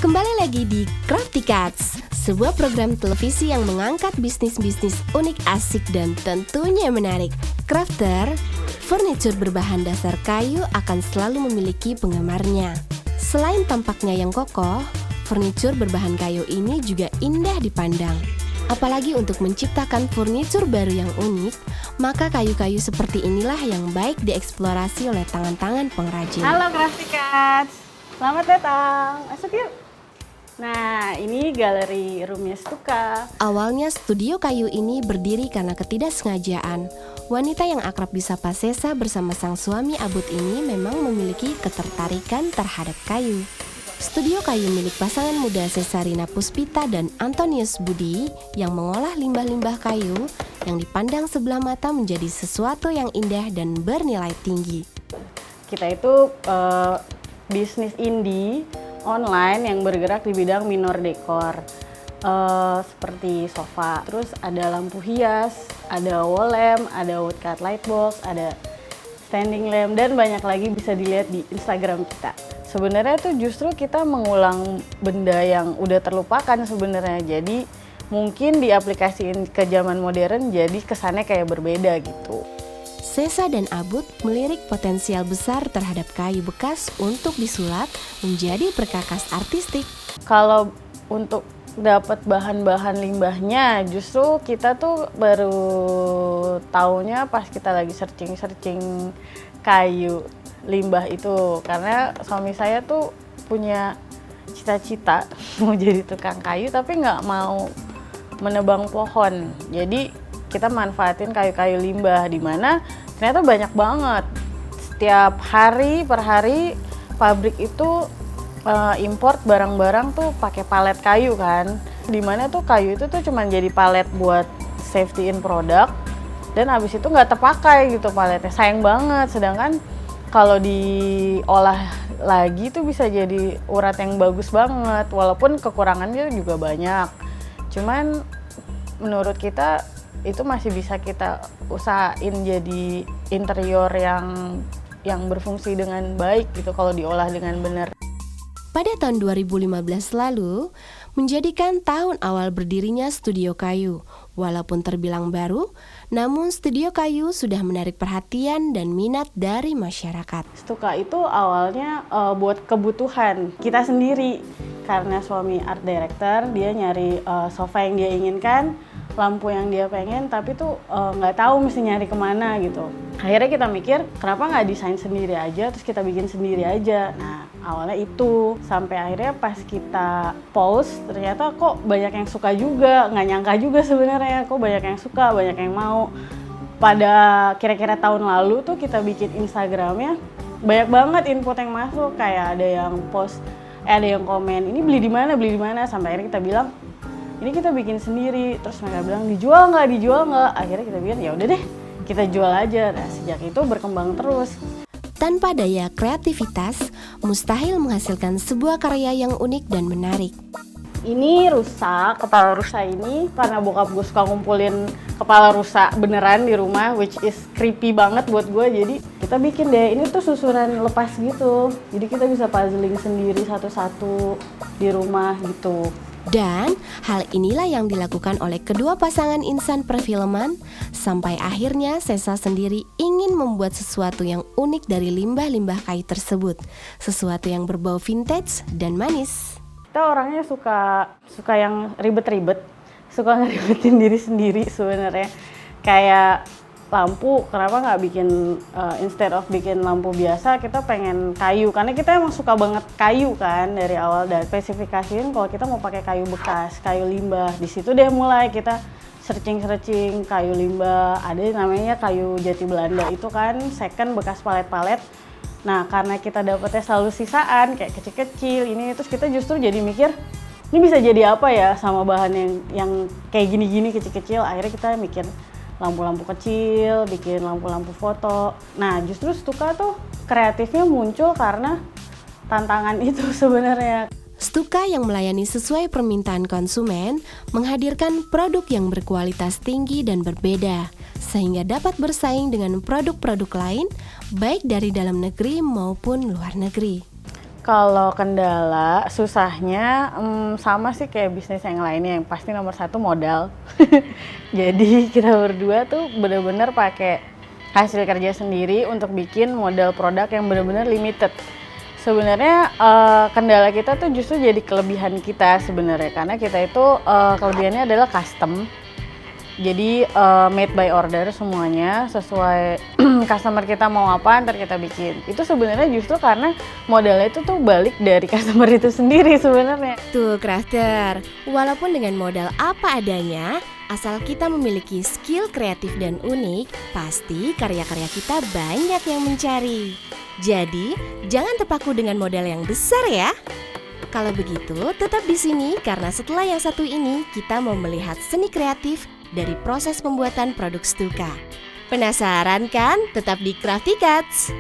Kembali lagi di Crafty Cats, sebuah program televisi yang mengangkat bisnis-bisnis unik, asik, dan tentunya menarik. Crafter, furniture berbahan dasar kayu akan selalu memiliki penggemarnya. Selain tampaknya yang kokoh, furniture berbahan kayu ini juga indah dipandang. Apalagi untuk menciptakan furniture baru yang unik, maka kayu-kayu seperti inilah yang baik dieksplorasi oleh tangan-tangan pengrajin. Halo Crafty Cats, selamat datang. Masuk yuk. Nah, ini galeri roomnya Stuka. Awalnya studio kayu ini berdiri karena ketidaksengajaan. Wanita yang akrab disapa Sesa bersama sang suami Abud ini memang memiliki ketertarikan terhadap kayu. Studio kayu milik pasangan muda Cesarina Puspita dan Antonius Budi yang mengolah limbah-limbah kayu yang dipandang sebelah mata menjadi sesuatu yang indah dan bernilai tinggi. Kita itu bisnis indie online yang bergerak di bidang minor dekor, seperti sofa, terus ada lampu hias, ada wall lamp, ada woodcut lightbox, ada standing lamp, dan banyak lagi bisa dilihat di Instagram kita. Sebenarnya itu justru kita mengulang benda yang udah terlupakan sebenarnya, jadi mungkin diaplikasiin ke zaman modern jadi kesannya kayak berbeda gitu. Sesa dan Abud melirik potensial besar terhadap kayu bekas untuk disulap menjadi perkakas artistik. Kalau untuk dapat bahan-bahan limbahnya, justru kita tuh baru taunya pas kita lagi searching kayu limbah itu. Karena suami saya tuh punya cita-cita mau jadi tukang kayu tapi nggak mau menebang pohon. Jadi kita manfaatin kayu-kayu limbah, di mana ternyata banyak banget. Setiap hari per hari pabrik itu import barang-barang tuh pakai palet kayu kan. Dimana tuh kayu itu tuh cuma jadi palet buat safety in product, dan abis itu nggak terpakai gitu paletnya, sayang banget. Sedangkan kalau diolah lagi tuh bisa jadi urat yang bagus banget, walaupun kekurangannya juga banyak. Cuman menurut kita itu masih bisa kita usahain jadi interior yang berfungsi dengan baik gitu kalau diolah dengan benar. Pada tahun 2015 lalu, menjadikan tahun awal berdirinya Studio Kayu. Walaupun terbilang baru, namun Studio Kayu sudah menarik perhatian dan minat dari masyarakat. Stuka itu awalnya buat kebutuhan kita sendiri. Karena suami art director, dia nyari sofa yang dia inginkan, lampu yang dia pengen, tapi tuh nggak tahu mesti nyari kemana gitu. Akhirnya kita mikir, kenapa nggak desain sendiri aja, terus kita bikin sendiri aja. Nah, awalnya itu. Sampai akhirnya pas kita post, ternyata kok banyak yang suka juga. Nggak nyangka juga sebenarnya, kok banyak yang suka, banyak yang mau. Pada kira-kira tahun lalu tuh kita bikin Instagramnya, banyak banget input yang masuk. Kayak ada yang post, ada yang komen, ini beli di mana, sampai akhirnya kita bilang, ini kita bikin sendiri. Terus mereka bilang dijual nggak, akhirnya kita bilang ya udah deh kita jual aja. Nah, sejak itu berkembang terus. Tanpa daya kreativitas, mustahil menghasilkan sebuah karya yang unik dan menarik. Ini rusa, kepala rusa ini karena bokap gue suka ngumpulin kepala rusa beneran di rumah, which is creepy banget buat gue. Jadi kita bikin deh, ini tuh susunan lepas gitu, jadi kita bisa puzzling sendiri satu-satu di rumah gitu. Dan hal inilah yang dilakukan oleh kedua pasangan insan perfilman, sampai akhirnya Sesa sendiri ingin membuat sesuatu yang unik dari limbah-limbah kayu tersebut, sesuatu yang berbau vintage dan manis. Kita orangnya suka yang ribet-ribet, suka ngeribetin diri sendiri sebenarnya. Kayak lampu, kenapa nggak bikin instead of bikin lampu biasa, kita pengen kayu, karena kita emang suka banget kayu kan dari awal. Dan spesifikasiin kalau kita mau pakai kayu bekas, kayu limbah. Di situ deh mulai kita searching kayu limbah. Ada namanya kayu jati Belanda itu kan second bekas palet-palet. Nah, karena kita dapetnya selalu sisaan kayak kecil-kecil ini, terus kita justru jadi mikir, ini bisa jadi apa ya sama bahan yang kayak gini-gini kecil-kecil. Akhirnya kita mikir lampu-lampu kecil, bikin lampu-lampu foto. Nah, justru Stuka tuh kreatifnya muncul karena tantangan itu sebenarnya. Stuka yang melayani sesuai permintaan konsumen menghadirkan produk yang berkualitas tinggi dan berbeda, sehingga dapat bersaing dengan produk-produk lain, baik dari dalam negeri maupun luar negeri. Kalau kendala, susahnya sama sih kayak bisnis yang lainnya, yang pasti nomor satu modal. Jadi kita berdua tuh bener-bener pakai hasil kerja sendiri untuk bikin model produk yang bener-bener limited. Sebenarnya kendala kita tuh justru jadi kelebihan kita sebenarnya, karena kita itu kelebihannya adalah custom. Jadi made by order semuanya, sesuai customer kita mau apa ntar kita bikin. Itu sebenarnya justru karena modalnya itu tuh balik dari customer itu sendiri sebenarnya. Tuh crafter, walaupun dengan modal apa adanya, asal kita memiliki skill kreatif dan unik, pasti karya-karya kita banyak yang mencari. Jadi, jangan terpaku dengan modal yang besar ya. Kalau begitu, tetap di sini karena setelah yang satu ini, kita mau melihat seni kreatif dari proses pembuatan produk Stuka. Penasaran kan? Tetap di Crafty Cats.